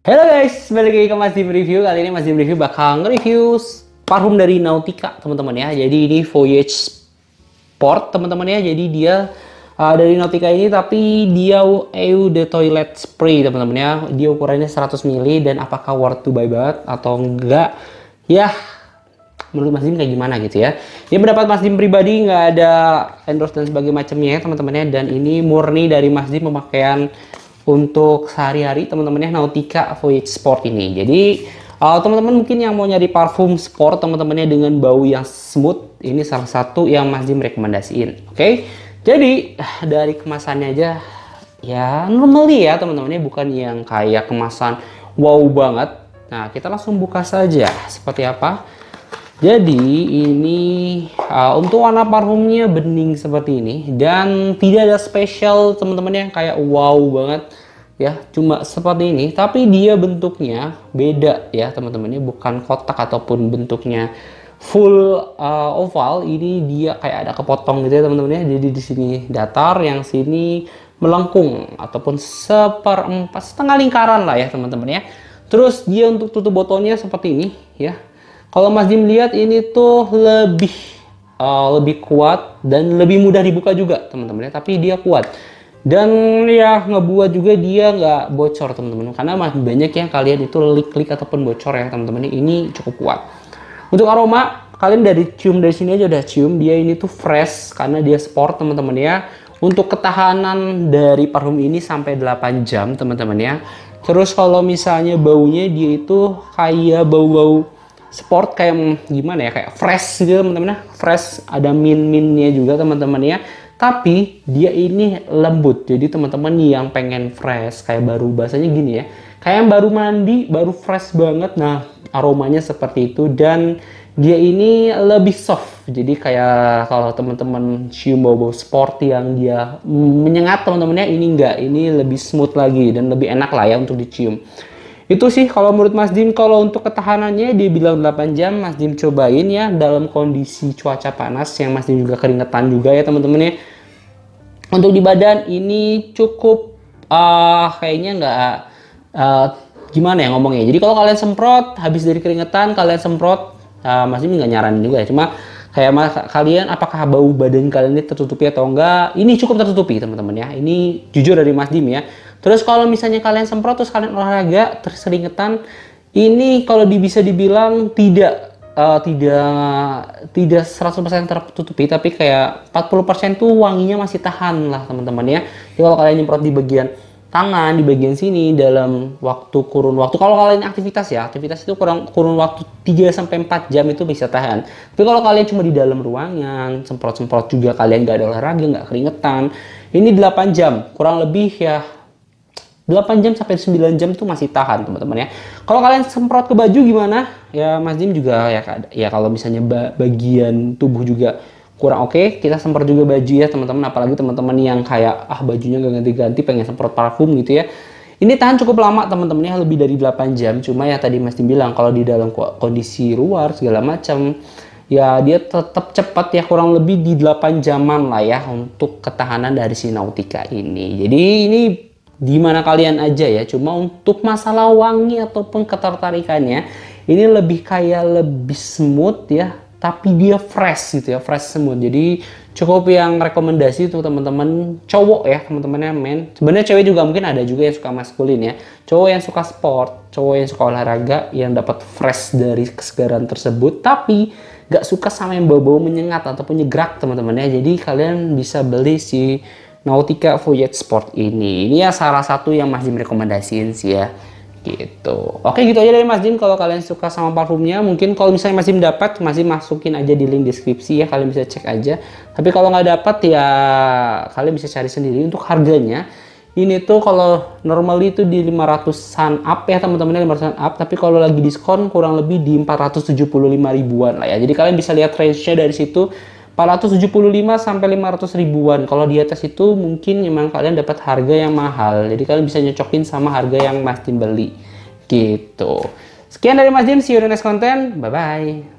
Halo guys, balik lagi ke Mas Dim Review. Kali ini Mas Dim Review bakal nge-review parfum dari Nautica teman-teman ya. Jadi ini Voyage Sport teman-teman ya. Jadi dia dari Nautica ini, tapi dia Eau de Toilette Spray teman-teman ya. Dia ukurannya 100 ml dan apakah worth to buy banget atau enggak? Ya, menurut Mas Dim kayak gimana gitu ya. Ini pendapat Mas Dim pribadi, nggak ada endorse dan sebagainya macamnya ya teman-teman ya. Dan ini murni dari Mas Dim pemakaian untuk sehari-hari teman-teman ya, Nautica Voyage Sport ini. Jadi teman-teman mungkin yang mau nyari parfum sport teman-temannya dengan bau yang smooth, ini salah satu yang Mas Dim rekomendasiin. Oke, jadi dari kemasannya aja ya normally ya teman-teman ya, bukan yang kayak kemasan wow banget. Nah, kita langsung buka saja seperti apa. Jadi ini untuk warna parfumnya bening seperti ini dan tidak ada spesial teman-teman yang kayak wow banget ya, cuma seperti ini, tapi dia bentuknya beda ya teman-teman, ini bukan kotak ataupun bentuknya full oval. Ini dia kayak ada kepotong gitu ya teman-teman ya. Jadi di sini datar, yang sini melengkung ataupun seperempat, setengah lingkaran lah ya teman-teman ya. Terus dia untuk tutup botolnya seperti ini ya. Kalau Mas Dim lihat ini tuh lebih kuat dan lebih mudah dibuka juga teman-teman ya, tapi dia kuat dan ya ngebuat juga dia nggak bocor teman-teman, karena masih banyak yang kalian itu lik-lik ataupun bocor ya teman-teman. Ini cukup kuat. Untuk aroma, kalian dari cium dari sini aja udah cium dia ini tuh fresh karena dia sport teman-teman ya. Untuk ketahanan dari parfum ini sampai 8 jam teman-teman ya. Terus kalau misalnya baunya, dia itu kayak bau-bau sport, kayak gimana ya, kayak fresh gitu teman-teman ya. Fresh, ada mint-mintnya juga teman-teman ya. Tapi dia ini lembut, jadi teman-teman yang pengen fresh kayak baru, bahasanya gini ya, kayak yang baru mandi, baru fresh banget. Nah, aromanya seperti itu dan dia ini lebih soft. Jadi kayak kalau teman-teman cium bau-bau sport yang dia menyengat teman-teman ya, ini enggak, ini lebih smooth lagi dan lebih enak lah ya untuk dicium. Itu sih kalau menurut Mas Dim. Kalau untuk ketahanannya dia bilang 8 jam, Mas Dim cobain ya dalam kondisi cuaca panas yang Mas Dim juga keringetan juga ya teman-teman ya. Untuk di badan ini cukup kayaknya nggak gimana ya ngomongnya. Jadi kalau kalian semprot habis dari keringetan, kalian semprot, Mas Dim nggak nyaranin juga ya. Cuma kayak kalian, apakah bau badan kalian ini tertutupi atau enggak? Ini cukup tertutupi teman-teman ya. Ini jujur dari Mas Dim ya. Terus kalau misalnya kalian semprot terus kalian olahraga terus keringetan, ini kalau bisa dibilang tidak 100% tertutupi, tapi kayak 40% tuh wanginya masih tahan lah teman-teman ya. Jadi kalau kalian nyemprot di bagian tangan, di bagian sini dalam kurun waktu, kalau kalian aktivitas ya, aktivitas itu kurun waktu 3-4 jam itu bisa tahan. Tapi kalau kalian cuma di dalam ruangan, semprot-semprot juga, kalian nggak ada olahraga, nggak keringetan, ini 8 jam kurang lebih ya. 8 jam sampai 9 jam itu masih tahan teman-teman ya. Kalau kalian semprot ke baju gimana? Ya Mas Dim juga ya kalau misalnya bagian tubuh juga kurang oke, kita semprot juga baju ya teman-teman. Apalagi teman-teman yang kayak bajunya nggak ganti-ganti, pengen semprot parfum gitu ya. Ini tahan cukup lama teman-teman ya, lebih dari 8 jam. Cuma ya tadi Mas Dim bilang kalau di dalam kondisi luar segala macam, ya dia tetap cepat ya, kurang lebih di 8 jaman lah ya untuk ketahanan dari si Nautica ini. Jadi ini dimana kalian aja ya. Cuma untuk masalah wangi ataupun ketertarikannya, ini lebih kayak lebih smooth ya, tapi dia fresh gitu ya, fresh smooth. Jadi cukup yang rekomendasi untuk teman-teman cowok ya, teman-temannya men. Sebenarnya cewek juga mungkin ada juga yang suka maskulin ya. Cowok yang suka sport, cowok yang suka olahraga, yang dapat fresh dari kesegaran tersebut, tapi gak suka sama yang bau-bau menyengat ataupun nyegrak teman-teman ya. Jadi kalian bisa beli si Nautica Voyage Sport ini. Ini ya salah satu yang Mas Dim rekomendasiin sih ya. Gitu. Oke, gitu aja dari Mas Dim. Kalau kalian suka sama parfumnya, mungkin kalau misalnya Mas Dim dapat, Mas Dim masukin aja di link deskripsi ya. Kalian bisa cek aja. Tapi kalau nggak dapat ya kalian bisa cari sendiri. Untuk harganya, ini tuh kalau normally itu di 500-an up ya teman-teman, 500-an up. Tapi kalau lagi diskon kurang lebih di 475 ribuan lah ya. Jadi kalian bisa lihat range-nya dari situ. 475 sampai 500 ribuan. Kalau di atas itu mungkin memang kalian dapat harga yang mahal. Jadi kalian bisa nyocokin sama harga yang Mas Dim beli. Gitu. Sekian dari Mas Dim, see you in the next content. Bye bye.